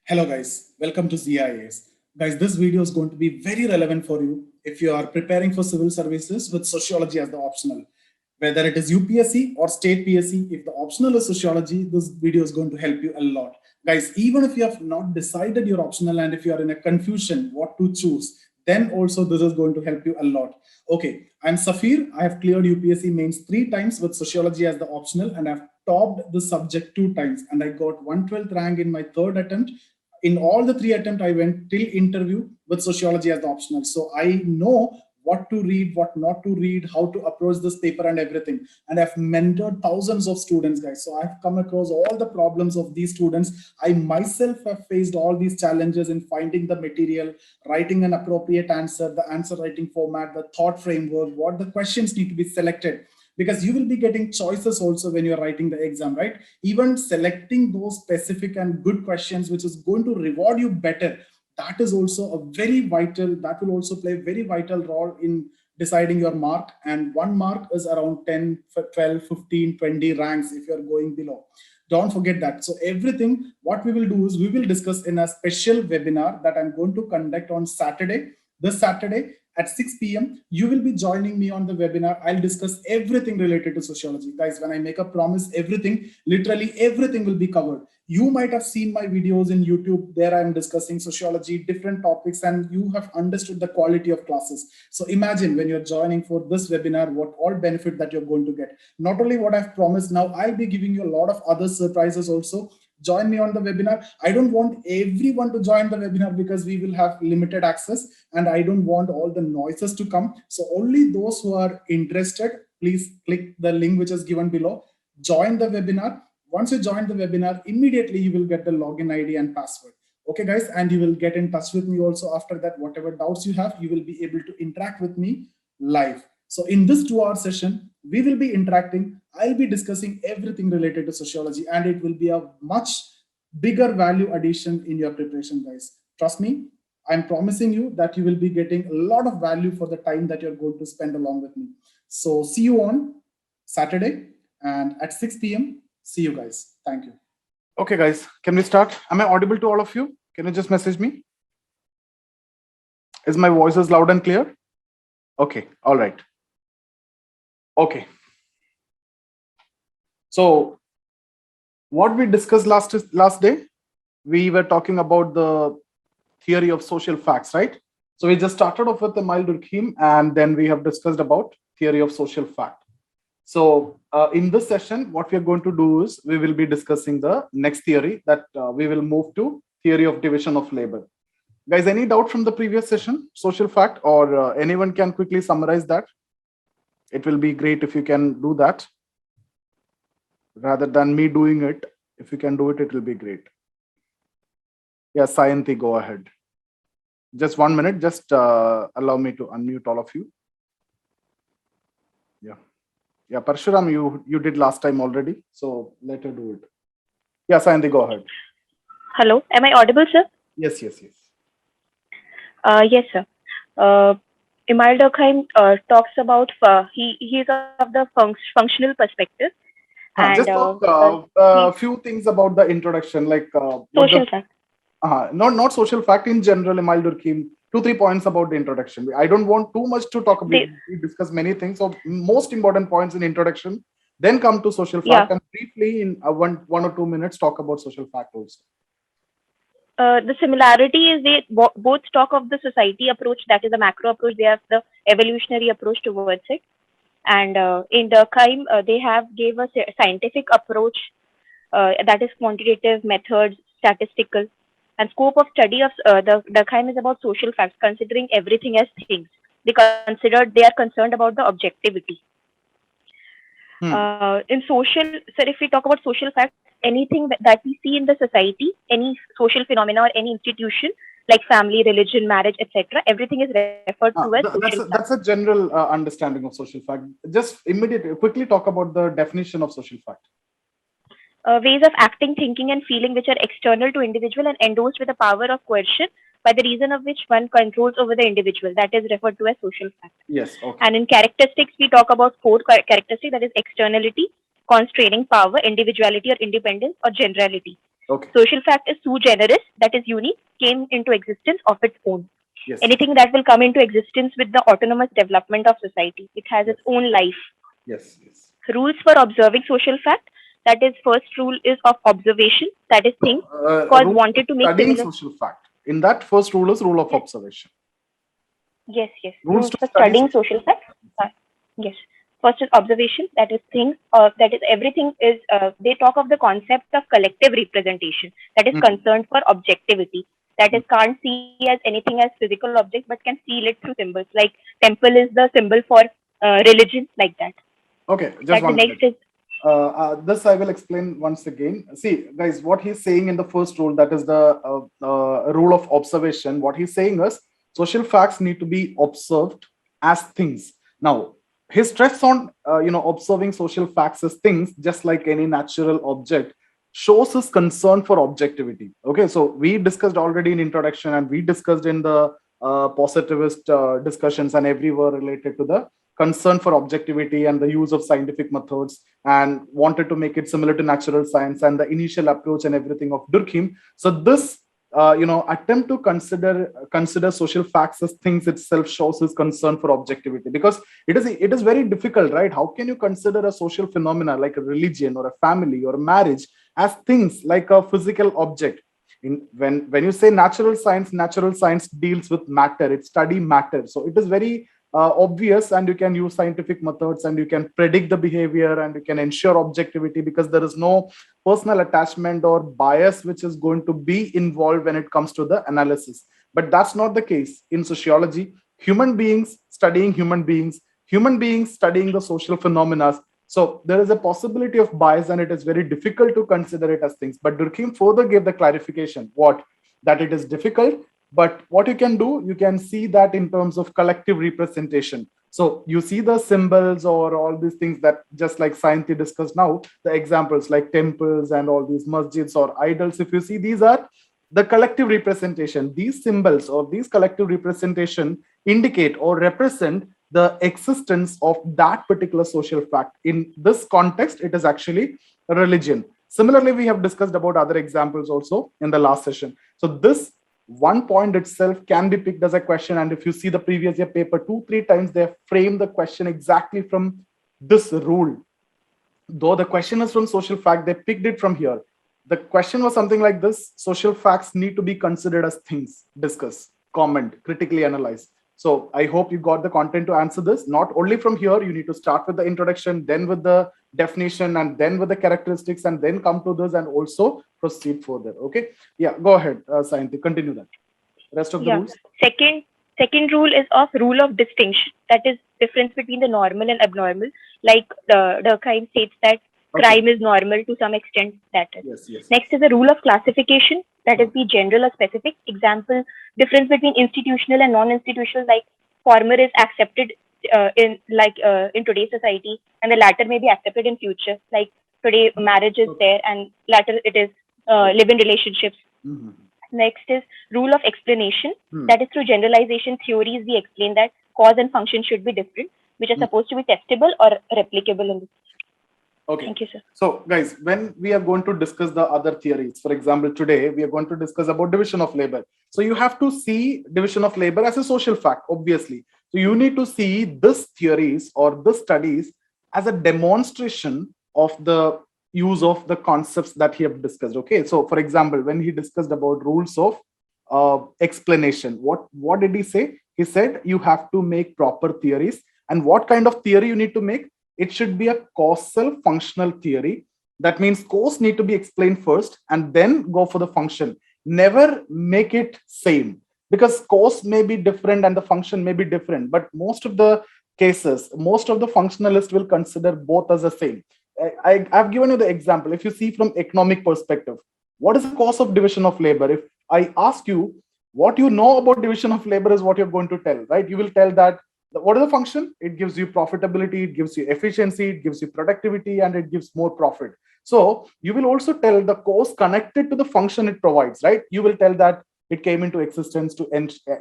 Hello guys, welcome to ZIAS. Guys, this video is going to be very relevant for you if you are preparing for civil services with sociology as the optional. Whether it is UPSC or state PSC, if the optional is sociology, this video is going to help you a lot. Guys, even if you have not decided your optional and if you are in a confusion what to choose, then also this is going to help you a lot. Okay, I'm Safir. I have cleared UPSC mains 3 times with sociology as the optional and I've topped the subject 2 times and I got 112th rank in my third attempt. In all the 3 attempts, I went till interview with sociology as the optional. So I know what to read, what not to read, how to approach this paper and everything. And I've mentored thousands of students, guys. So I've come across all the problems of these students. I myself have faced all these challenges in finding the material, writing an appropriate answer, the answer writing format, the thought framework, what the questions need to be selected, because you will be getting choices also when you're writing the exam, right? Even selecting those specific and good questions which is going to reward you better, that is also a very vital, that will also play a very vital role in deciding your mark. And 1 mark is around 10, 12, 15, 20 ranks if you're going below. Don't forget that. So everything what we will do is we will discuss in a special webinar that I'm going to conduct on Saturday, this Saturday at 6 p.m. You will be joining me on the webinar. I'll discuss everything related to sociology. Guys, when I make a promise, everything, literally everything will be covered. You might have seen my videos in YouTube. There I'm discussing sociology, different topics, and you have understood the quality of classes. So imagine when you're joining for this webinar, what all benefit that you're going to get. Not only what I've promised, now I'll be giving you a lot of other surprises also. Join me on the webinar. I don't want everyone to join the webinar because we will have limited access and I don't want all the noises to come. So only those who are interested, please click the link which is given below. Join the webinar. Once you join the webinar, immediately you will get the login ID and password. Okay, guys, and you will get in touch with me also after that. Whatever doubts you have, you will be able to interact with me live. So in this 2-hour session, we will be interacting. I'll be discussing everything related to sociology, and it will be a much bigger value addition in your preparation, guys. Trust me, I'm promising you that you will be getting a lot of value for the time that you're going to spend along with me. So see you on Saturday and at 6 p.m. See you guys. Thank you. Okay, guys, can we start? Am I audible to all of you? Can you just message me? Is my voice as loud and clear? Okay, all right. Okay. So what we discussed last day, we were talking about the theory of social facts, right? So we just started off with the mild Durkheim, and then we have discussed about theory of social fact. So in this session, what we are going to do is we will be discussing the next theory that we will move to theory of division of labor. Guys, any doubt from the previous session, social fact, or anyone can quickly summarize that? It will be great if you can do that. Rather than me doing it, if you can do it, it will be great. Yeah, Sayanti, go ahead. Just 1 minute, just allow me to unmute all of you. Yeah, Parshuram, you did last time already, so let her do it. Yeah, Sayanti, go ahead. Hello, am I audible, sir? Yes. Yes, sir. Emile Durkheim talks about he is of the functional perspective, and just talk a few things about the introduction, like social fact. Not social fact in general. Emile Durkheim, 2-3 points about the introduction. I don't want too much to talk about. We discuss many things. So most important points in introduction, then come to social fact, and briefly in 1 or 2 minutes talk about social fact also. The similarity is they both talk of the society approach, that is the macro approach. They have the evolutionary approach towards it, and in Durkheim they gave a scientific approach, that is quantitative methods, statistical, and scope of study of the Durkheim is about social facts, considering everything as things. They are concerned about the objectivity. In social, so if we talk about social facts, anything that we see in the society, any social phenomena or any institution like family, religion, marriage, etc., everything is referred to as social fact. That's a general understanding of social fact. Just quickly talk about the definition of social fact. Ways of acting, thinking, and feeling which are external to individual and endorsed with the power of coercion, by the reason of which one controls over the individual. That is referred to as social fact. Yes. Okay. And in characteristics, we talk about 4 characteristics, that is externality, constraining power, individuality or independence, or generality. Okay. Social fact is sui generis, that is unique, came into existence of its own. Yes. Anything that will come into existence with the autonomous development of society. It has its own life. Yes. Yes. Rules for observing social fact. That is, first rule is of observation. That is thing. Cause Rule wanted to make studying similar. social fact. In that first rule is rule of Yes, observation. yes, yes. Rules Rules to for study studying social social fact. fact. Uh, yes. First is observation. That is things. That is everything is. They talk of the concept of collective representation. That is Mhm. concerned for objectivity. That is can't see as anything as physical object, but can feel it through symbols. Like temple is the symbol for religion, like that. Okay, just That the one minute. next is This I will explain once again. See, guys, what he's saying in the first rule, that is the rule of observation. What he's saying is social facts need to be observed as things. Now, his stress on observing social facts as things, just like any natural object, shows his concern for objectivity. Okay, so we discussed already in introduction, and we discussed in the positivist discussions and everywhere related to the concern for objectivity and the use of scientific methods, and wanted to make it similar to natural science and the initial approach and everything of Durkheim. So this attempt to consider social facts as things itself shows his concern for objectivity, because it is very difficult, right? How can you consider a social phenomena like a religion or a family or a marriage as things like a physical object? When you say natural science deals with matter, it study matter, so it is very obvious, and you can use scientific methods, and you can predict the behavior, and you can ensure objectivity, because there is no personal attachment or bias which is going to be involved when it comes to the analysis. But that's not the case in sociology. Human beings studying the social phenomena, so there is a possibility of bias, and it is very difficult to consider it as things. But Durkheim further gave the clarification, that it is difficult, but what you can do, you can see that in terms of collective representation. So you see the symbols or all these things, that just like Sayanti discussed now, the examples like temples and all these masjids or idols, if you see, these are the collective representation. These symbols or these collective representation indicate or represent the existence of that particular social fact. In this context, it is actually a religion. Similarly, we have discussed about other examples also in the last session. So this one point itself can be picked as a question, and if you see the previous year paper, 2-3 times they have framed the question exactly from this rule. Though the question is from social fact, they picked it from here. The question was something like this: social facts need to be considered as things, discuss, comment, critically analyze. So I hope you got the content to answer this. Not only from here, you need to start with the introduction, then with the definition, and then with the characteristics, and then come to this and also proceed further. Okay. Yeah, go ahead, Sayanti, continue that. Rest of the yeah. rules. Second rule is of rule of distinction. That is difference between the normal and abnormal. Like the crime states that crime is normal to some extent. That is. Yes, yes. Next is the rule of classification. That is the general or specific. Example: difference between institutional and non-institutional. Like former is accepted in today's society, and the latter may be accepted in future. Like today, marriage is there, and latter it is live-in relationships. Mhm. Next is rule of explanation. That is, through generalization theories, we explain that cause and function should be different, which are supposed to be testable or replicable in this. Okay. Thank you, sir. So, guys, when we are going to discuss the other theories, for example, today we are going to discuss about division of labor. So you have to see division of labor as a social fact, obviously. So you need to see this theories or this studies as a demonstration of the use of the concepts that he have discussed. Okay. So, for example, when he discussed about rules of explanation, what did he say? He said you have to make proper theories. And what kind of theory you need to make? It should be a causal functional theory. That means cause need to be explained first and then go for the function. Never make it same, because cause may be different and the function may be different. But most of the cases, most of the functionalists will consider both as the same. I've given you the example. If you see from economic perspective, what is the cause of division of labor? If I ask you what you know about division of labor is what you're going to tell, right? You will tell that what is the function? It gives you profitability, it gives you efficiency, it gives you productivity, and it gives more profit. So you will also tell the cause connected to the function it provides, right? You will tell that it came into existence to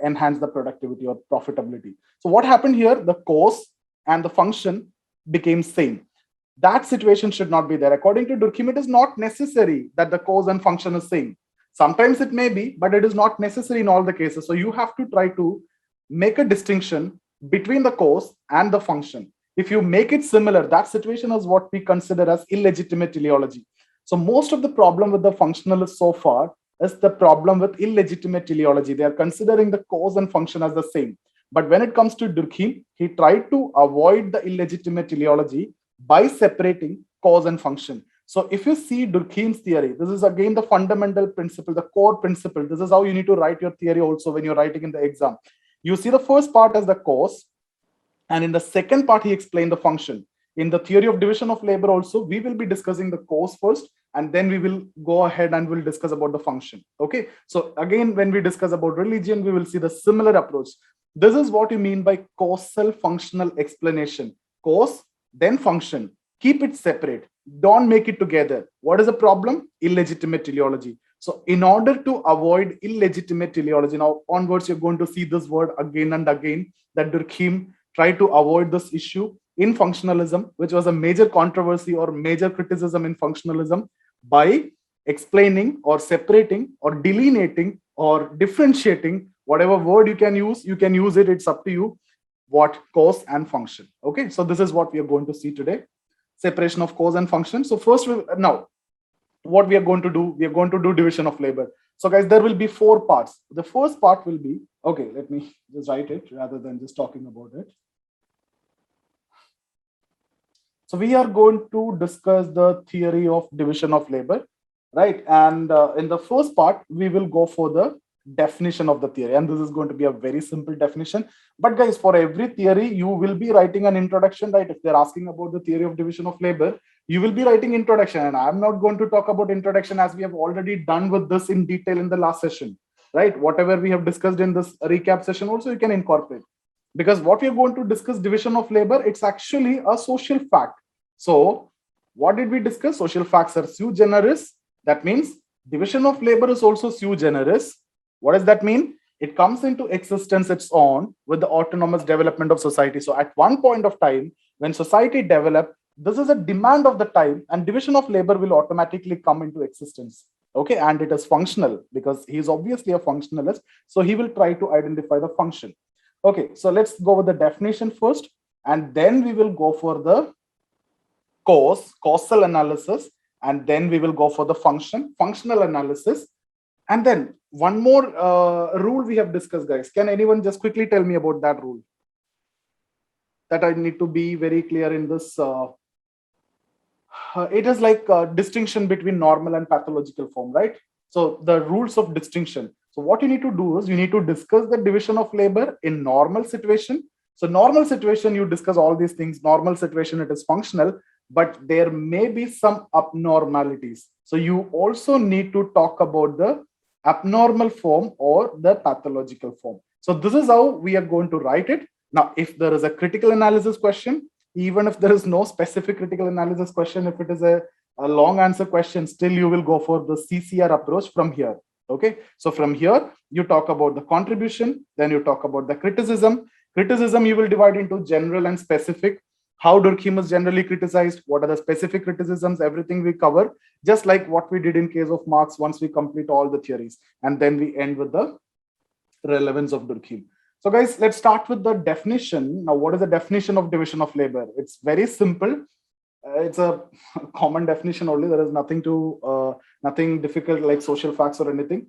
enhance the productivity or profitability. So what happened here? The cause and the function became same. That situation should not be there. According to Durkheim, it is not necessary that the cause and function is same. Sometimes it may be, but it is not necessary in all the cases. So you have to try to make a distinction between the cause and the function. If you make it similar, that situation is what we consider as illegitimate teleology. So most of the problem with the functionalists so far is the problem with illegitimate teleology. They are considering the cause and function as the same. But when it comes to Durkheim, he tried to avoid the illegitimate teleology by separating cause and function. So if you see Durkheim's theory, this is again the fundamental principle, the core principle. This is how you need to write your theory also when you're writing in the exam. You see the first part as the cause, and in the second part, he explained the function. In the theory of division of labor also, we will be discussing the cause first, and then we will go ahead and we'll discuss about the function. Okay. So again, when we discuss about religion, we will see the similar approach. This is what you mean by causal functional explanation. Cause, then function. Keep it separate. Don't make it together. What is the problem? Illegitimate teleology. So in order to avoid illegitimate teleology, now onwards, you're going to see this word again and again, that Durkheim tried to avoid this issue in functionalism, which was a major controversy or major criticism in functionalism, by explaining or separating or delineating or differentiating, whatever word you can use it, it's up to you, what cause and function. Okay, so this is what we are going to see today, separation of cause and function. So first, now what we are going to do, we are going to do division of labor. So guys, there will be 4 parts. The first part will be, okay, let me just write it rather than just talking about it. So we are going to discuss the theory of division of labor, right? And in the first part, we will go for the definition of the theory. And this is going to be a very simple definition. But guys, for every theory, you will be writing an introduction, right? If they're asking about the theory of division of labor, you will be writing introduction. And I'm not going to talk about introduction, as we have already done with this in detail in the last session, right? Whatever we have discussed in this recap session also, you can incorporate. Because what we are going to discuss, division of labor, it's actually a social fact. So what did we discuss? Social facts are sui generis. That means division of labor is also sui generis. What does that mean? It comes into existence its own with the autonomous development of society. So at one point of time, when society developed, this is a demand of the time, and division of labor will automatically come into existence. Okay, and it is functional because he is obviously a functionalist. So he will try to identify the function. Okay, so let's go with the definition first, and then we will go for the causal analysis, and then we will go for the functional analysis. And then one more rule we have discussed, guys. Can anyone just quickly tell me about that rule? That I need to be very clear in this. It is like a distinction between normal and pathological form, right? So the rules of distinction. So what you need to do is you need to discuss the division of labor in normal situation. So normal situation, you discuss all these things. Normal situation, it is functional, but there may be some abnormalities. So you also need to talk about the abnormal form or the pathological form. So this is how we are going to write it. Now, if there is a critical analysis question, even if there is no specific critical analysis question, if it is a long answer question, still you will go for the CCR approach from here. Okay, so from here, you talk about the contribution, then you talk about the criticism. Criticism, you will divide into general and specific. How Durkheim is generally criticized, what are the specific criticisms, everything we cover, just like what we did in case of Marx once we complete all the theories. And then we end with the relevance of Durkheim. So guys, let's start with the definition. Now, what is the definition of division of labor? It's very simple. It's a common definition only. There is nothing difficult like social facts or anything.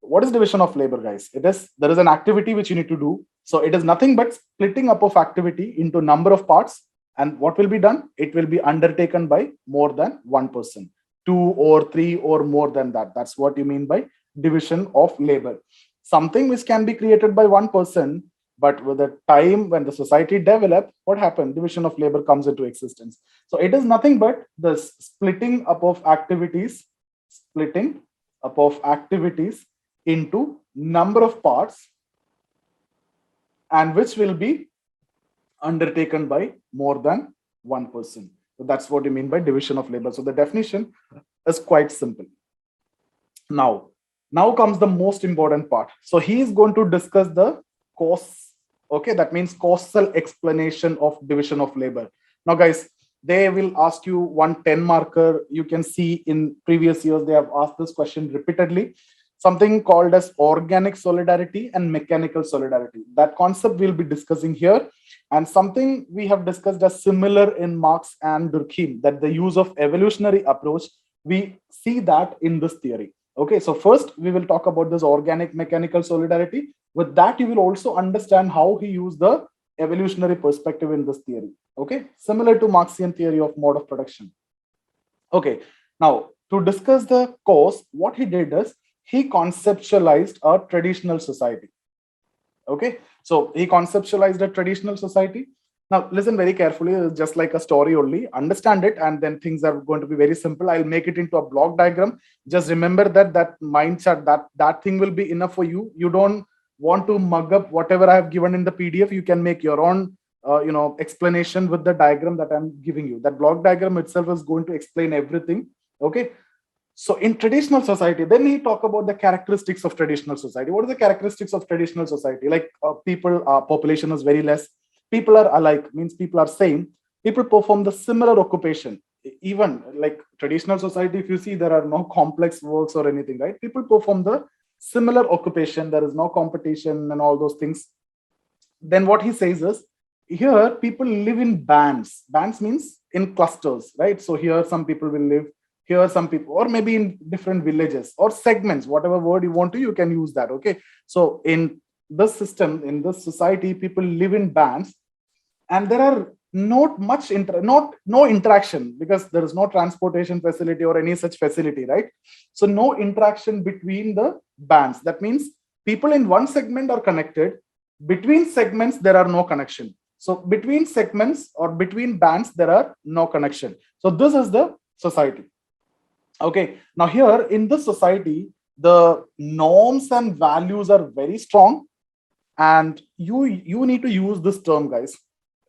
What is division of labor, guys? There is an activity which you need to do. So it is nothing but splitting up of activity into number of parts. And what will be done? It will be undertaken by more than one person, 2 or 3 or more than that. That's what you mean by division of labor. Something which can be created by one person, but with the time when the society developed, what happened? Division of labor comes into existence. So it is nothing but the splitting up of activities into number of parts, and which will be undertaken by more than one person. So that's what you mean by division of labor. So the definition is quite simple. Now comes the most important part. So he is going to discuss the cause. Okay, that means causal explanation of division of labor. Now, guys, They will ask you one 10 marker. You can see in previous years, they have asked this question repeatedly. Something called as organic solidarity and mechanical solidarity. That concept we'll be discussing here. And something we have discussed as similar in Marx and Durkheim, that the use of evolutionary approach, we see that in this theory. Okay, so first we will talk about this organic mechanical solidarity. With that, you will also understand how he used the evolutionary perspective in this theory. Okay, similar to Marxian theory of mode of production. Okay, now to discuss the cause, what he did is he conceptualized a traditional society. Okay, so he conceptualized a traditional society. Now listen very carefully, it's just like a story only. Understand it, and then things are going to be very simple. I'll make it into a block diagram. Just remember that mindset, that thing will be enough for you. You don't want to mug up whatever I have given in the PDF. You can make your own explanation with the diagram that I'm giving you. That block diagram itself is going to explain everything. Okay, so in traditional society, then he talk about the characteristics of traditional society. What are the characteristics of traditional society? Like population is very less, people are alike, means people are same, people perform the similar occupation. Even like traditional society, if you see, there are no complex works or anything, right? People perform the similar occupation, there is no competition and all those things. Then what he says is, here people live in bands. Bands means in clusters, right? So here some people will live, here some people, or maybe in different villages or segments, whatever word you want to, you can use that. Okay, so in this system, in this society, people live in bands, and there are not much no interaction, because there is no transportation facility or any such facility, right? So no interaction between the bands. That means people in one segment are connected, between segments there are no connection. So between segments or between bands there are no connection. So this is the society. Okay, now here in this society, the norms and values are very strong, and you need to use this term, guys.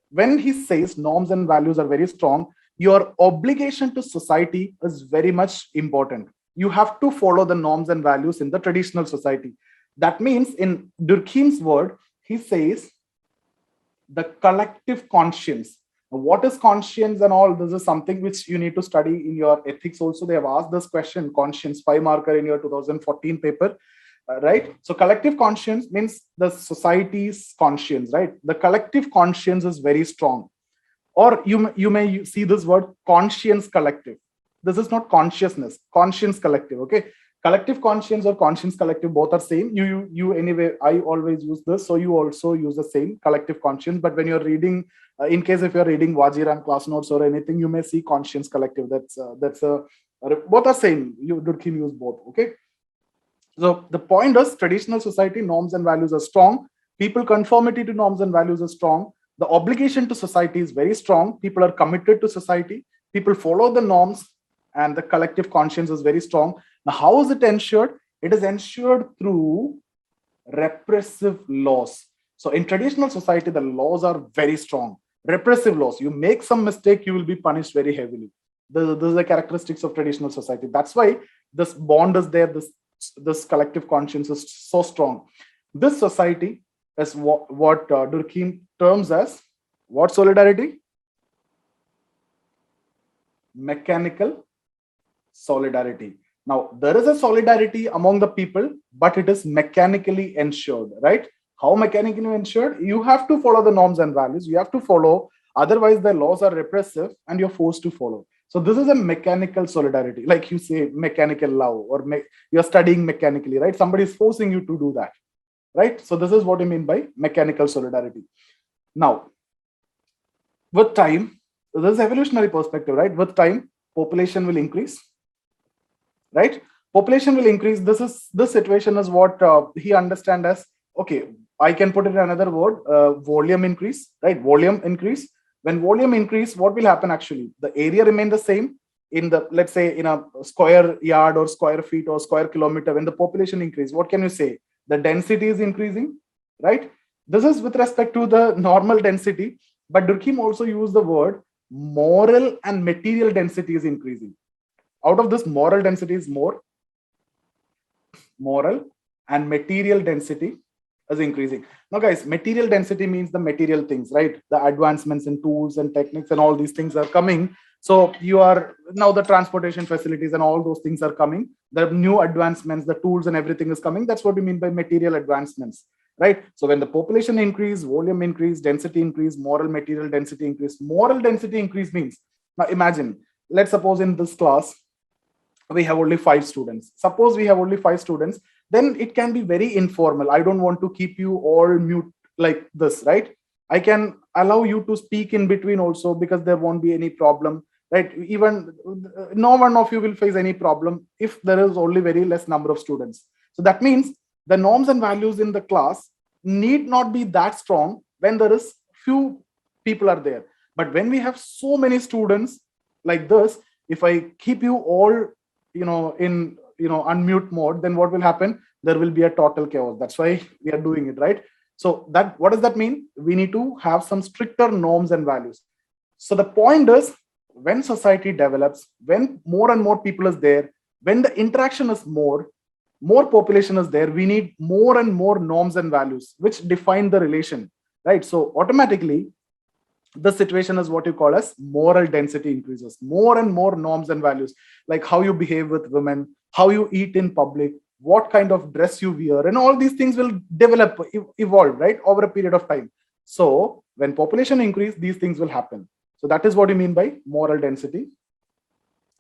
When he says norms and values are very strong, your obligation to society is very much important. You have to follow the norms and values in the traditional society. That means, in Durkheim's word, he says the collective conscience. What is conscience and all? This is something which you need to study in your ethics also. They have asked this question, conscience, 5 marker in your 2014 paper. Right? So collective conscience means the society's conscience, right? The collective conscience is very strong. Or you may see this word conscience collective. This is not consciousness, conscience collective. Okay, collective conscience or conscience collective, both are same. You anyway, I always use this, so you also use the same, collective conscience. But when you're reading, in case if you're reading Wajiran class notes or anything, you may see conscience collective. That's both are same. Durkheim use both. Okay. So the point is, traditional society, norms and values are strong. People conformity to norms and values are strong. The obligation to society is very strong. People are committed to society. People follow the norms, and the collective conscience is very strong. Now, how is it ensured? It is ensured through repressive laws. So in traditional society, the laws are very strong. Repressive laws. You make some mistake, you will be punished very heavily. Those are the characteristics of traditional society. That's why this bond is there. This collective conscience is so strong. This society is what Durkheim terms as what solidarity? Mechanical solidarity. Now, there is a solidarity among the people, but it is mechanically ensured, right? How mechanically ensured? You have to follow the norms and values. You have to follow, otherwise the laws are repressive and you're forced to follow. So this is a mechanical solidarity, like you say mechanical love, or you're studying mechanically, right? Somebody is forcing you to do that, right? So this is what I mean by mechanical solidarity. Now, with time, this is evolutionary perspective, right? With time, population will increase, right? Population will increase. This situation is what he understands as, okay, I can put it in another word, volume increase, right? Volume increase. When volume increase, what will happen actually? The area remain the same in the, let's say, in a square yard or square feet or square kilometer. When the population increase, what can you say? The density is increasing, right? This is with respect to the normal density, but Durkheim also used the word moral and material density is increasing. Out of this, moral density is more, moral and material density is increasing. Now, guys, material density means the material things, right? The advancements in tools and techniques and all these things are coming. So you are now the transportation facilities and all those things are coming. The new advancements, the tools and everything is coming. That's what we mean by material advancements, right? So when the population increase, volume increase, density increase, moral material density increase. Moral density increase means, now imagine, let's suppose in this class, we have only 5 students. Suppose we have only 5 students, then it can be very informal. I don't want to keep you all mute like this, right? I can allow you to speak in between also, because there won't be any problem, right? Even no one of you will face any problem if there is only very less number of students. So that means the norms and values in the class need not be that strong when there is few people are there. But when we have so many students like this, if I keep you all in unmute mode, then what will happen? There will be a total chaos. That's why we are doing it, right? So that, what does that mean? We need to have some stricter norms and values. So the point is, when society develops, when more and more people is there, when the interaction is more population is there, we need more and more norms and values which define the relation, right? So automatically the situation is what you call as moral density increases. More and more norms and values, like how you behave with women, how you eat in public, what kind of dress you wear, and all these things will develop, evolve, right, over a period of time. So when population increase, these things will happen. So that is what you mean by moral density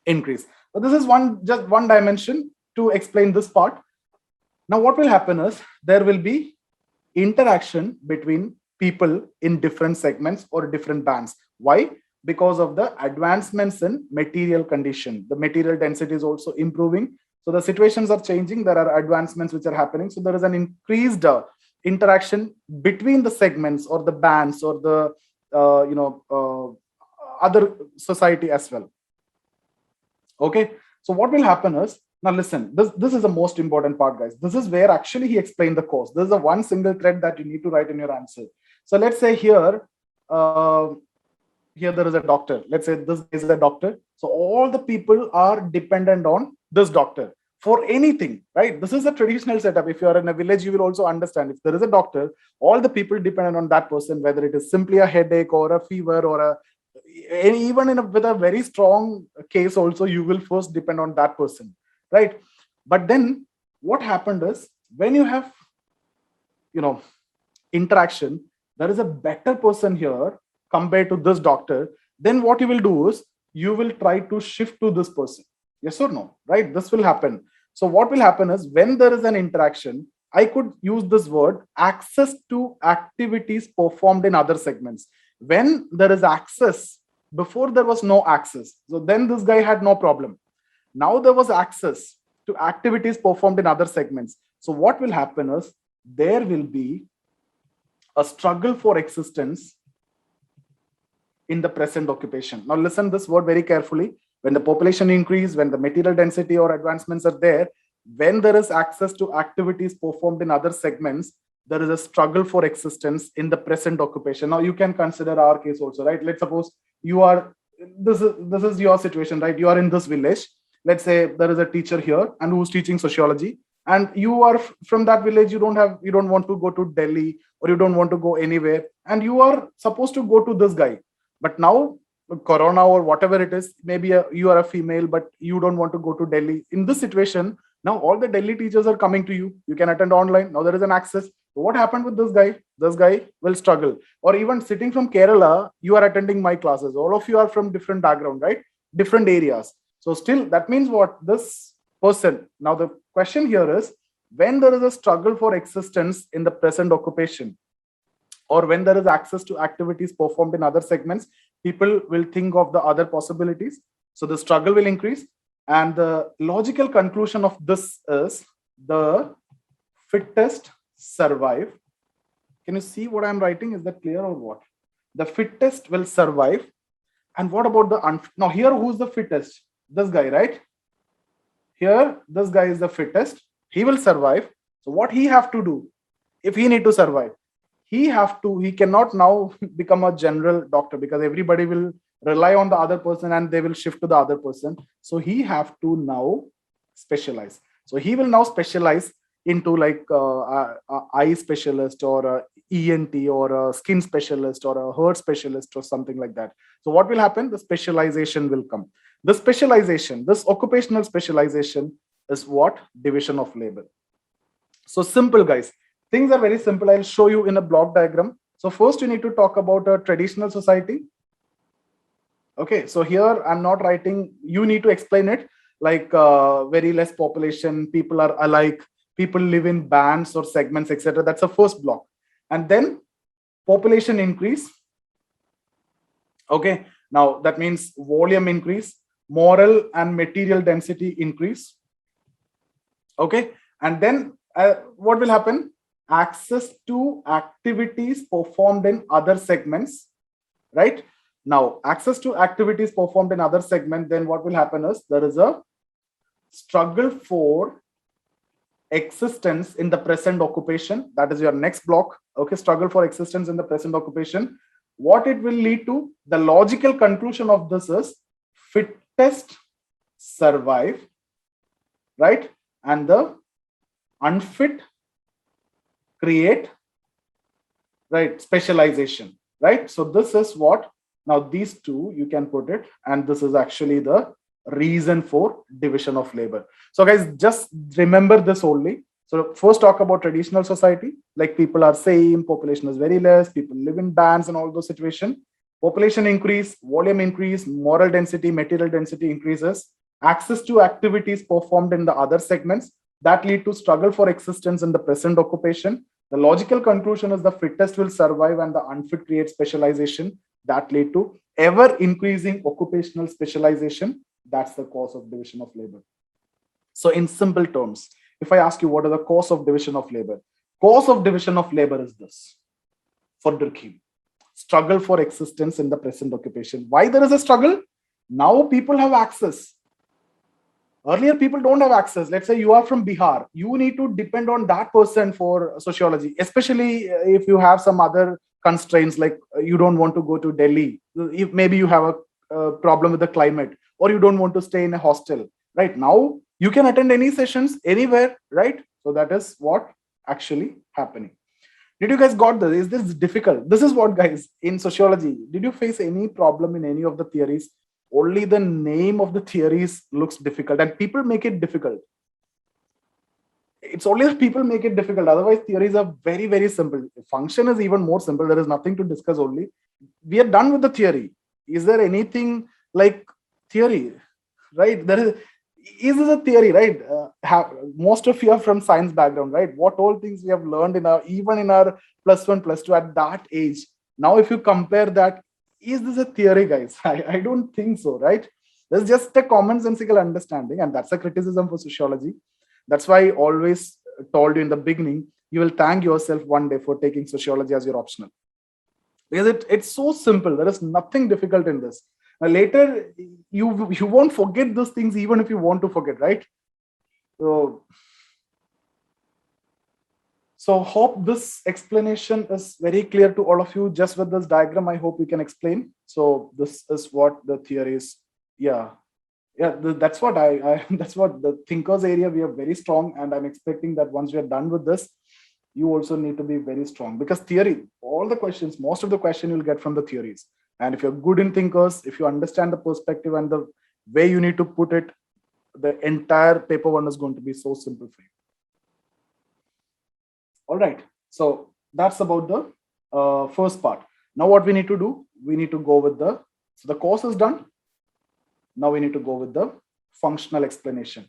increase. So this is just one dimension to explain this part. Now what will happen is, there will be interaction between people in different segments or different bands. Why? Because of the advancements in material condition. The material density is also improving. So the situations are changing. There are advancements which are happening. So there is an increased interaction between the segments or the bands or the other society as well. Okay. So what will happen is, now listen, this is the most important part, guys. This is where actually he explained the course. This is the one single thread that you need to write in your answer. So let's say here there is a doctor. Let's say this is a doctor. So all the people are dependent on this doctor for anything, right? This is a traditional setup. If you are in a village, you will also understand. If there is a doctor, all the people dependent on that person, whether it is simply a headache or a fever or even with a very strong case also, you will first depend on that person, right? But then what happened is, when you have interaction, there is a better person here compared to this doctor, then what you will do is, you will try to shift to this person. Yes or no, right? This will happen. So what will happen is, when there is an interaction, I could use this word, access to activities performed in other segments. When there is access, before there was no access. So then this guy had no problem. Now there was access to activities performed in other segments. So what will happen is, there will be a struggle for existence in the present occupation. Now listen this word very carefully. When the population increase, when the material density or advancements are there, when there is access to activities performed in other segments, there is a struggle for existence in the present occupation. Now you can consider our case also, right? Let's suppose you are, this is your situation, right? You are in this village. Let's say there is a teacher here and who's teaching sociology, and you are from that village. You don't want to go to Delhi, or you don't want to go anywhere, and you are supposed to go to this guy. But now corona or whatever it is, maybe you are a female, but you don't want to go to Delhi. In this situation, now all the Delhi teachers are coming to you. You can attend online. Now there is an access. So what happened with this guy? This guy will struggle. Or even sitting from Kerala, you are attending my classes. All of you are from different background, right? Different areas. So still, that means what? This person. Now the question here is, when there is a struggle for existence in the present occupation, or when there is access to activities performed in other segments, people will think of the other possibilities. So the struggle will increase. And the logical conclusion of this is, the fittest survive. Can you see what I'm writing? Is that clear or what? The fittest will survive. And what about the now here, who's the fittest? This guy, right? Here, this guy is the fittest. He will survive. So what he have to do if he need to survive? He cannot now become a general doctor, because everybody will rely on the other person and they will shift to the other person. So he have to now specialize. So he will now specialize into like eye specialist or a ENT or a skin specialist or a heart specialist or something like that. So what will happen? The specialization will come. The specialization, this occupational specialization is what? Division of labor. So simple, guys. Things are very simple. I'll show you in a block diagram. So first you need to talk about a traditional society. Okay, so here I'm not writing, you need to explain it like very less population, people are alike, people live in bands or segments, etc. That's the first block. And then population increase. Okay, now that means volume increase, moral and material density increase. Okay, and then what will happen? Access to activities performed in other segments, right? Now, access to activities performed in other segment, then what will happen is there is a struggle for existence in the present occupation. That is your next block. Okay, struggle for existence in the present occupation. What it will lead to, the logical conclusion of this is fittest survive, right? And the unfit create, right, specialization, right? So this is what, now these two you can put it, and this is actually the reason for division of labor. So guys, just remember this only. So first talk about traditional society, like people are same, population is very less, people live in bands and all those situations. Population increase, volume increase, moral density, material density increases, access to activities performed in the other segments that lead to struggle for existence in the present occupation. The logical conclusion is the fittest will survive and the unfit create specialization that lead to ever increasing occupational specialization. That's the cause of division of labor. So in simple terms, if I ask you what are the cause of division of labor, cause of division of labor is this for Durkheim: struggle for existence in the present occupation. Why there is a struggle? Now people have access. Earlier, people don't have access. Let's say you are from Bihar. You need to depend on that person for sociology, especially if you have some other constraints, like you don't want to go to Delhi. If maybe you have a problem with the climate, or you don't want to stay in a hostel. Right now, you can attend any sessions anywhere, right? So that is what actually happening. Did you guys got this? Is this difficult? This is what, guys, in sociology, did you face any problem in any of the theories? Only the name of the theories looks difficult and people make it difficult. It's only that people make it difficult. Otherwise, theories are very, very simple. Function is even more simple. There is nothing to discuss only. We are done with the theory. Is there anything like theory, right? Is this a theory, right? Most of you are from science background, right? What all things we have learned even in our +1, +2 at that age. Now, if you compare that, is this a theory, guys? I don't think so, right? There's just a commonsensical understanding, and that's a criticism for sociology. That's why I always told you in the beginning, you will thank yourself one day for taking sociology as your optional. Because it's so simple. There is nothing difficult in this. Now, later, you won't forget those things even if you want to forget, right? So hope this explanation is very clear to all of you. Just with this diagram, I hope we can explain. So this is what the theory is. Yeah, that's what that's what the thinkers area, we are very strong, and I'm expecting that once we are done with this, you also need to be very strong, because theory, all the questions, most of the question you'll get from the theories. And if you're good in thinkers, if you understand the perspective and the way you need to put it, the entire paper one is going to be so simple for you. All right, so that's about the first part. Now what we need to do, we need to go with so the course is done. Now we need to go with the functional explanation.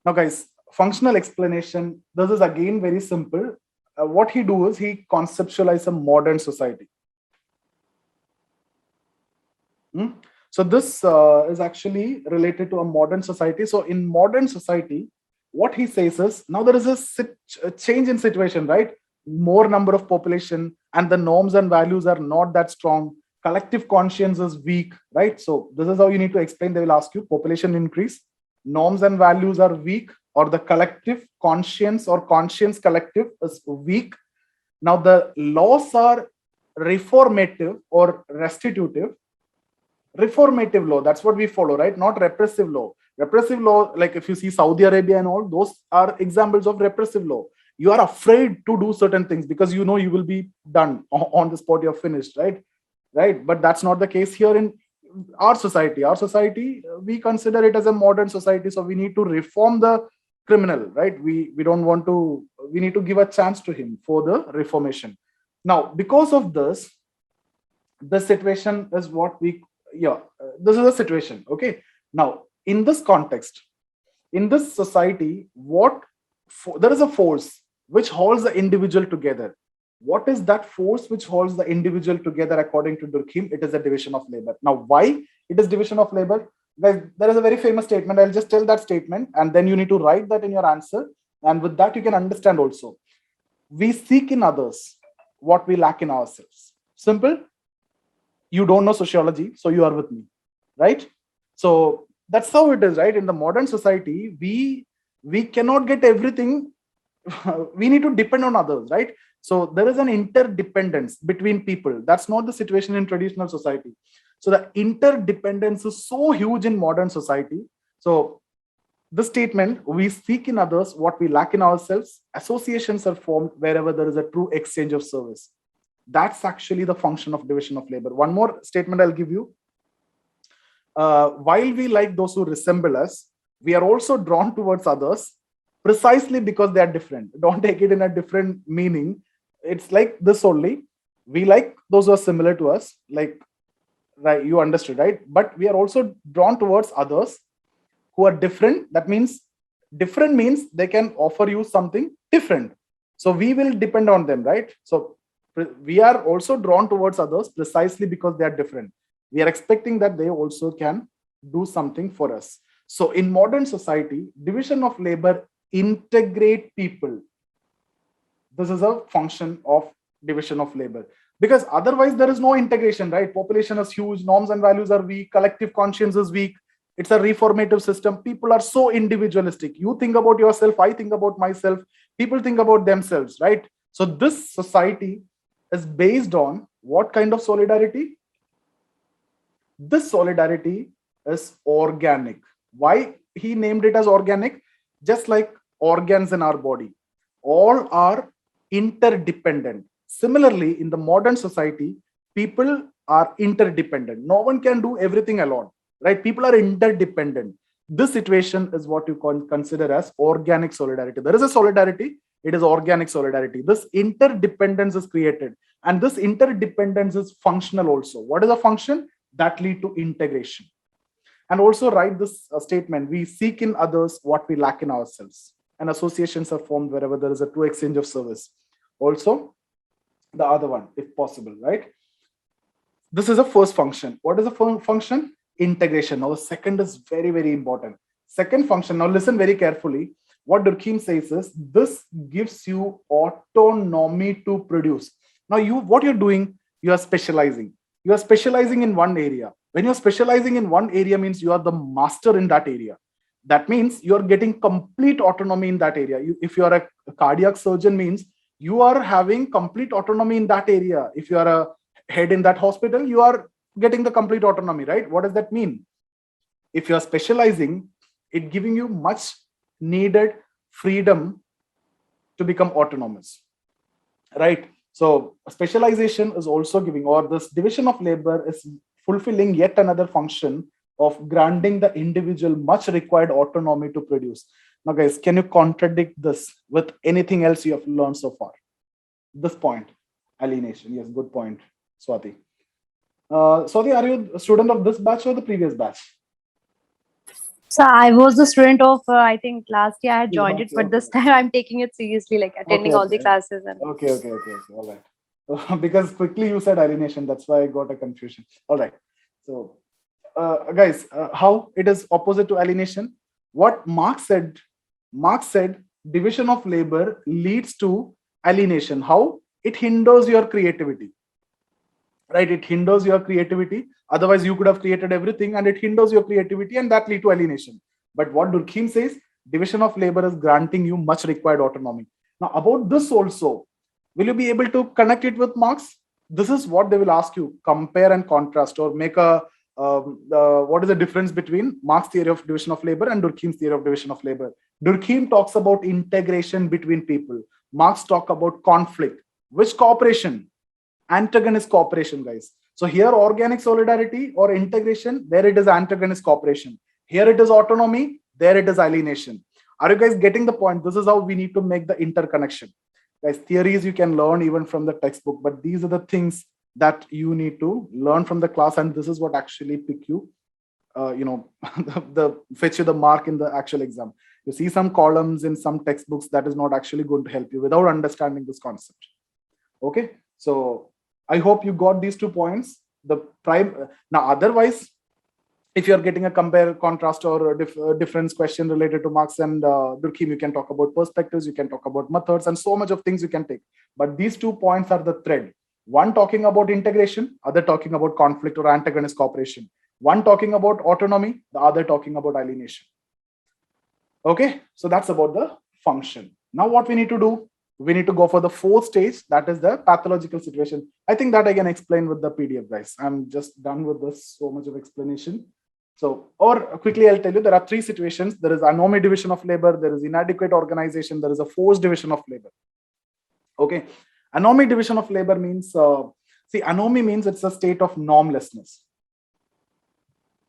Now guys, functional explanation, this is again very simple. What he do is he conceptualize a modern society. So this is actually related to a modern society. So in modern society, what he says is, now there is a change in situation, right? More number of population and the norms and values are not that strong. Collective conscience is weak, right? So this is how you need to explain. They will ask you, population increase, norms and values are weak, or the collective conscience or conscience collective is weak. Now the laws are reformative or restitutive. Reformative law, that's what we follow, right? Not repressive law. Repressive law, like if you see Saudi Arabia and all, those are examples of repressive law. You are afraid to do certain things because you know you will be done on the spot, you're finished, right? Right. But that's not the case here in our society. Our society, we consider it as a modern society. So we need to reform the criminal, right? We don't want to, we need to give a chance to him for the reformation. Now, because of this, the situation is what we, this is a situation. Okay. Now, in this context, in this society, there is a force which holds the individual together. What is that force which holds the individual together according to Durkheim? It is a division of labor. Now, why it is division of labor? Guys, there is a very famous statement. I'll just tell that statement and then you need to write that in your answer. And with that, you can understand also. We seek in others what we lack in ourselves. Simple. You don't know sociology, so you are with me, right? So that's how it is, right? In the modern society, we cannot get everything. We need to depend on others, right? So there is an interdependence between people. That's not the situation in traditional society. So the interdependence is so huge in modern society. So the statement, we seek in others what we lack in ourselves, associations are formed wherever there is a true exchange of service. That's actually the function of division of labor. One more statement I'll give you. While we like those who resemble us, we are also drawn towards others precisely because they are different. Don't take it in a different meaning. It's like this only. We like those who are similar to us, like, right, you understood, right? But we are also drawn towards others who are different. That means different means they can offer you something different. So we will depend on them, right? So we are also drawn towards others precisely because they are different. We are expecting that they also can do something for us. So in modern society, division of labor integrate people. This is a function of division of labor, because otherwise there is no integration, right? Population is huge, norms and values are weak, collective conscience is weak. It's a reformative system. People are so individualistic. You think about yourself, I think about myself, people think about themselves, right? So this society is based on what kind of solidarity? This solidarity is organic. Why he named it as organic? Just like organs in our body, all are interdependent. Similarly, in the modern society, people are interdependent. No one can do everything alone, right? People are interdependent. This situation is what you can consider as organic solidarity. There is a solidarity, it is organic solidarity. This interdependence is created, and this interdependence is functional also. What is a function? That lead to integration. And also write this statement, we seek in others what we lack in ourselves, and associations are formed wherever there is a true exchange of service. Also, the other one, if possible, right? This is a first function. What is the function? Integration. Now, the second is very, very important. Second function, now listen very carefully. What Durkheim says is, this gives you autonomy to produce. Now, what you're doing, you are specializing. You are specializing in one area. When you're specializing in one area means you are the master in that area. That means you are getting complete autonomy in that area. If you are a cardiac surgeon, means you are having complete autonomy in that area. If you are a head in that hospital, you are getting the complete autonomy, right? What does that mean? If you are specializing, it giving you much needed freedom to become autonomous, right? So specialization is also giving, or this division of labor is fulfilling yet another function of granting the individual much required autonomy to produce. Now, guys, can you contradict this with anything else you have learned so far? This point, alienation. Yes, good point, Swati. Swati, are you a student of this batch or the previous batch? So I was the student of, I think last year I had joined it, but this time I'm taking it seriously, like attending all the classes. And Okay, all right. Because quickly you said alienation, that's why I got a confusion. All right. So, guys, how it is opposite to alienation? What Marx said, division of labor leads to alienation. How? It hinders your creativity, right? It hinders your creativity. Otherwise, you could have created everything, and it hinders your creativity, and that lead to alienation. But what Durkheim says, division of labor is granting you much required autonomy. Now, about this also, will you be able to connect it with Marx? This is what they will ask you: compare and contrast, or make a what is the difference between Marx's theory of division of labor and Durkheim's theory of division of labor. Durkheim talks about integration between people. Marx talk about conflict. Which cooperation? Antagonist cooperation, guys. So here organic solidarity or integration, there it is antagonist cooperation. Here it is autonomy, there it is alienation. Are you guys getting the point? This is how we need to make the interconnection. Guys, theories you can learn even from the textbook, but these are the things that you need to learn from the class, and this is what actually pick you, fetch you the mark in the actual exam. You see some columns in some textbooks that is not actually going to help you without understanding this concept. Okay, so I hope you got these 2 points. Now, otherwise, if you're getting a compare, contrast, or a difference question related to Marx and Durkheim, you can talk about perspectives, you can talk about methods, and so much of things you can take. But these 2 points are the thread. One talking about integration, other talking about conflict or antagonist cooperation. One talking about autonomy, the other talking about alienation. Okay, so that's about the function. Now what we need to do? We need to go for the 4th stage, that is the pathological situation. I think that I can explain with the PDF, guys. I'm just done with this, so much of explanation. So, or quickly I'll tell you, there are 3 situations. There is anomy division of labor, there is inadequate organization, there is a forced division of labor. Okay, anomy division of labor means, anomy means it's a state of normlessness.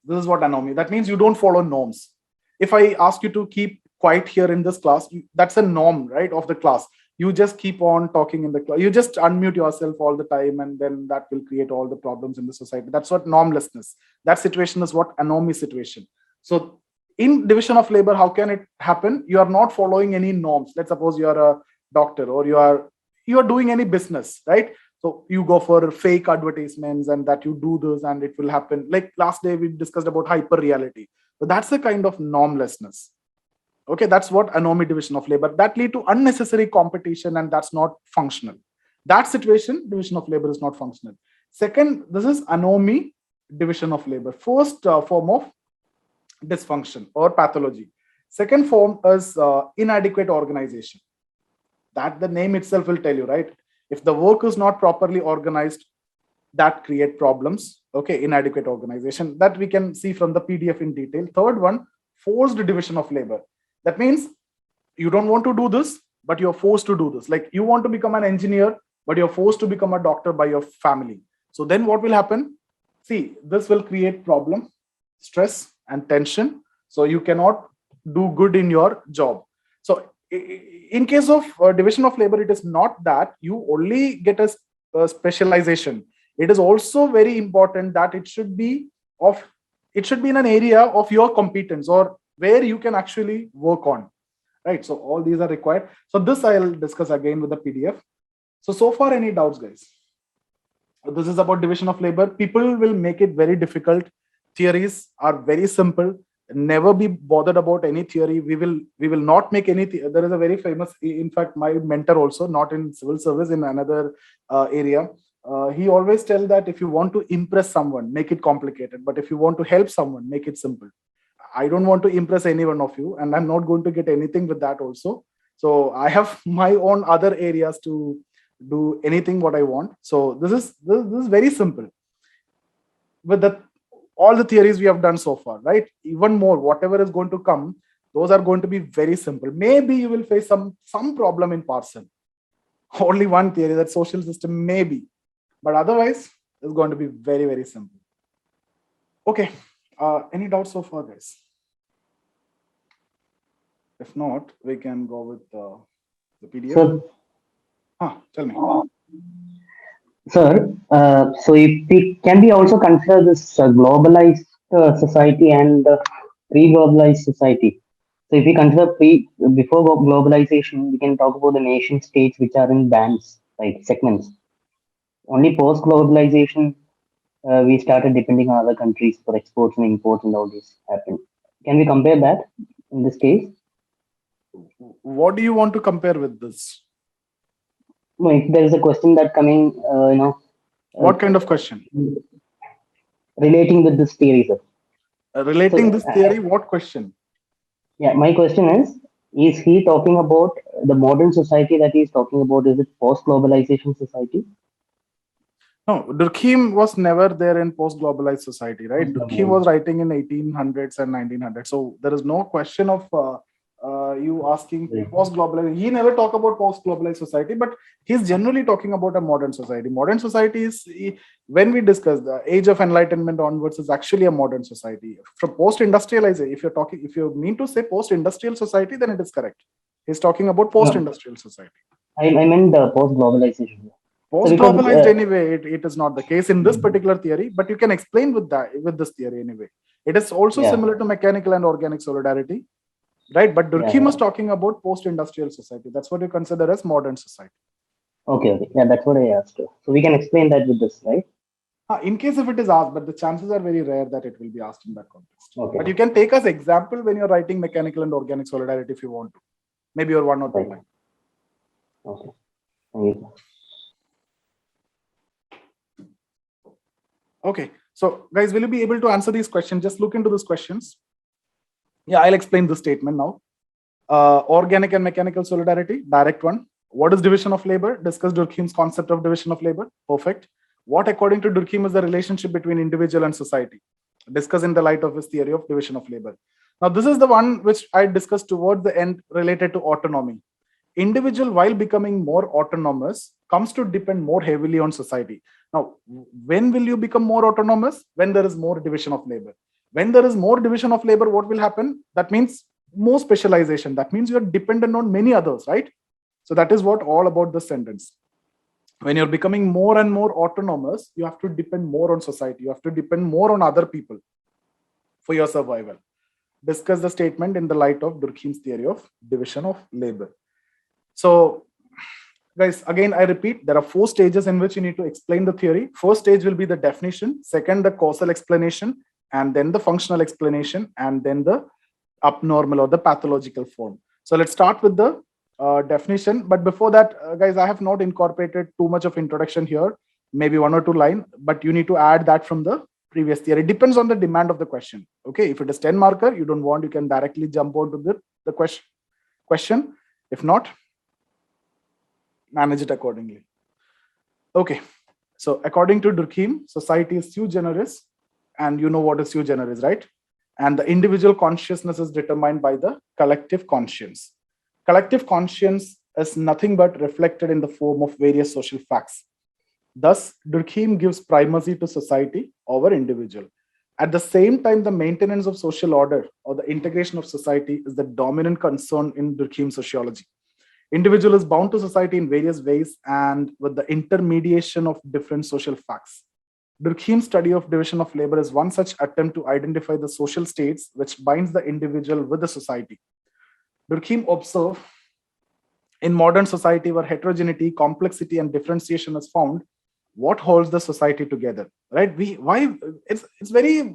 This is what anomy, that means you don't follow norms. If I ask you to keep quiet here in this class, that's a norm, right, of the class. You just keep on talking in the class. You just unmute yourself all the time, and then that will create all the problems in the society. That's what normlessness. That situation is what anomy situation. So in division of labor, how can it happen? You are not following any norms. Let's suppose you are a doctor, or you are doing any business, right? So you go for fake advertisements, and that you do this and it will happen. Like last day we discussed about hyper reality. So that's the kind of normlessness. Okay, that's what anomy division of labor. That lead to unnecessary competition, and that's not functional. That situation, division of labor, is not functional. Second, this is anomy division of labor. First form of dysfunction or pathology. Second form is inadequate organization. That the name itself will tell you, right? If the work is not properly organized, that create problems. Okay, inadequate organization, that we can see from the PDF in detail. Third one, forced division of labor. That means you don't want to do this, but you're forced to do this. Like you want to become an engineer, but you're forced to become a doctor by your family. So then what will happen? See, this will create problem, stress and tension. So you cannot do good in your job. So in case of division of labor, it is not that you only get a specialization. It is also very important that it should be in an area of your competence, or where you can actually work on, right? So all these are required. So this I'll discuss again with the PDF. So far, any doubts, guys? This is about division of labor. People will make it very difficult. Theories are very simple. Never be bothered about any theory. We will not make any. There is a very famous, in fact, my mentor also, not in civil service, in another area. He always tells that if you want to impress someone, make it complicated. But if you want to help someone, make it simple. I don't want to impress any one of you, and I'm not going to get anything with that also. So I have my own other areas to do anything what I want. So this is very simple. With all the theories we have done so far, right? Even more, whatever is going to come, those are going to be very simple. Maybe you will face some problem in parcel. Only one theory, that social system, maybe. But otherwise, it's going to be very, very simple. Okay. Any doubts so far, guys? If not, we can go with the PDF. Sir, Tell me. Sir, so can we also consider this globalized society and pre-globalized society? So if we consider before globalization, we can talk about the nation states which are in bands, like segments. Only post-globalization, we started depending on other countries for exports and imports, and all this happened. Can we compare that in this case? What do you want to compare with this? No, if there is a question that coming, what kind of question? Relating with this theory, sir. Relating this theory, what question? Yeah, my question is he talking about the modern society that he is talking about? Is it post-globalization society? No, Durkheim was never there in post-globalized society, right? Durkheim was writing in 1800s and 1900s. So there is no question of you asking post-globalized. He never talked about post-globalized society, but he's generally talking about a modern society. Modern society is, when we discuss the age of enlightenment onwards, is actually a modern society. From post-industrialization, if you mean to say post-industrial society, then it is correct. He's talking about post-industrial society. I meant post-globalization. Post-globalized, anyway, it is not the case in this particular theory, but you can explain with this theory anyway. It is also similar to mechanical and organic solidarity, right? But Durkheim was talking about post-industrial society. That's what you consider as modern society. Okay. Yeah, that's what I asked. So we can explain that with this, right? In case if it is asked, but the chances are very rare that it will be asked in that context. Okay. But you can take as example when you're writing mechanical and organic solidarity if you want to. Maybe your 1 or 2 line. Okay. Thank you. Okay, so guys, will you be able to answer these questions? Just look into these questions. Yeah, I'll explain the statement now. Organic and mechanical solidarity, direct one. What is division of labor? Discuss Durkheim's concept of division of labor. Perfect. What, according to Durkheim, is the relationship between individual and society? Discuss in the light of his theory of division of labor. Now, this is the one which I discussed towards the end related to autonomy. Individual, while becoming more autonomous, comes to depend more heavily on society. Now, when will you become more autonomous? When there is more division of labor. When there is more division of labor, what will happen? That means more specialization. That means you are dependent on many others, right? So that is what all about this sentence. When you're becoming more and more autonomous, you have to depend more on society. You have to depend more on other people for your survival. Discuss the statement in the light of Durkheim's theory of division of labor. So, guys, again, I repeat, there are 4 stages in which you need to explain the theory. First stage will be the definition, second, the causal explanation, and then the functional explanation, and then the abnormal or the pathological form. So let's start with the definition. But before that, guys, I have not incorporated too much of introduction here, maybe 1 or 2 lines, but you need to add that from the previous theory. It depends on the demand of the question. Okay, if it is 10 marker, you don't want, you can directly jump onto the question. If not, manage it accordingly. Okay, so according to Durkheim, society is sui generis, and you know what is sui generis, right? And the individual consciousness is determined by the collective conscience. Collective conscience is nothing but reflected in the form of various social facts. Thus, Durkheim gives primacy to society over individual. At the same time, the maintenance of social order or the integration of society is the dominant concern in Durkheim's sociology. Individual is bound to society in various ways and with the intermediation of different social facts. Durkheim's study of division of labor is one such attempt to identify the social states which binds the individual with the society. Durkheim observed, in modern society where heterogeneity, complexity, and differentiation is found, what holds the society together, right? It's very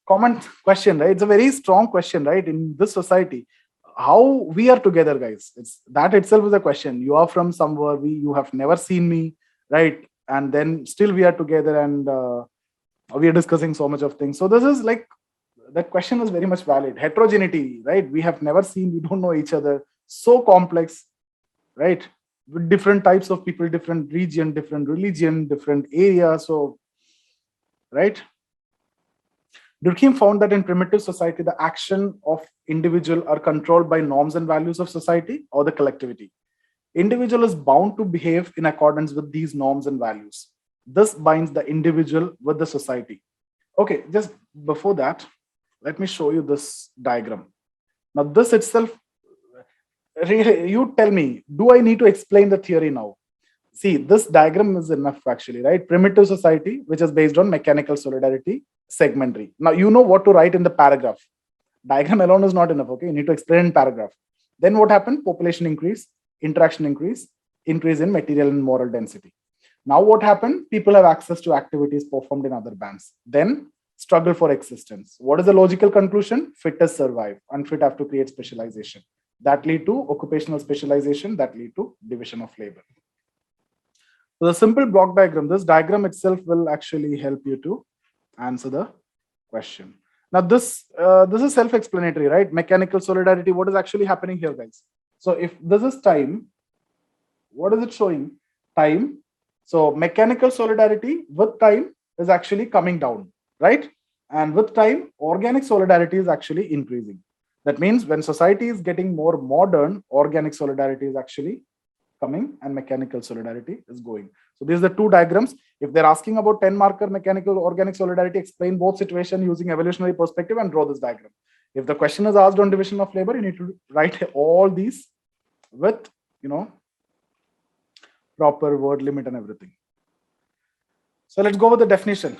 common question, right? It's a very strong question, right? In this society, how we are together, guys. It's that itself is a question. You are from somewhere, you have never seen me, right? And then still we are together, and we are discussing so much of things. So this is like, that question is very much valid. Heterogeneity, right? We have never seen, we don't know each other. So complex, right? With different types of people, different region, different religion, different area. So, right? Durkheim found that in primitive society, the action of individual are controlled by norms and values of society or the collectivity. Individual is bound to behave in accordance with these norms and values. This binds the individual with the society. Okay, just before that, let me show you this diagram. Now, this itself, really, you tell me, do I need to explain the theory now? See, this diagram is enough actually, right? Primitive society, which is based on mechanical solidarity, segmentary. Now, you know what to write in the paragraph. Diagram alone is not enough, okay? You need to explain in paragraph. Then what happened? Population increase, interaction increase in material and moral density. Now what happened? People have access to activities performed in other bands. Then struggle for existence. What is the logical conclusion? Fittest survive, unfit have to create specialization. That lead to occupational specialization, that lead to division of labor. So the simple block diagram, this diagram itself will actually help you to answer the question. Now this is self-explanatory, right? Mechanical solidarity, what is actually happening here, guys? So if this is time, what is it showing? Time, So mechanical solidarity with time is actually coming down, right? And with time, organic solidarity is actually increasing. That means when society is getting more modern, organic solidarity is actually coming and mechanical solidarity is going. So these are the two diagrams. If they're asking about 10 marker mechanical organic solidarity, explain both situation using evolutionary perspective and draw this diagram. If the question is asked on division of labor, you need to write all these with, proper word limit and everything. So let's go with the definition.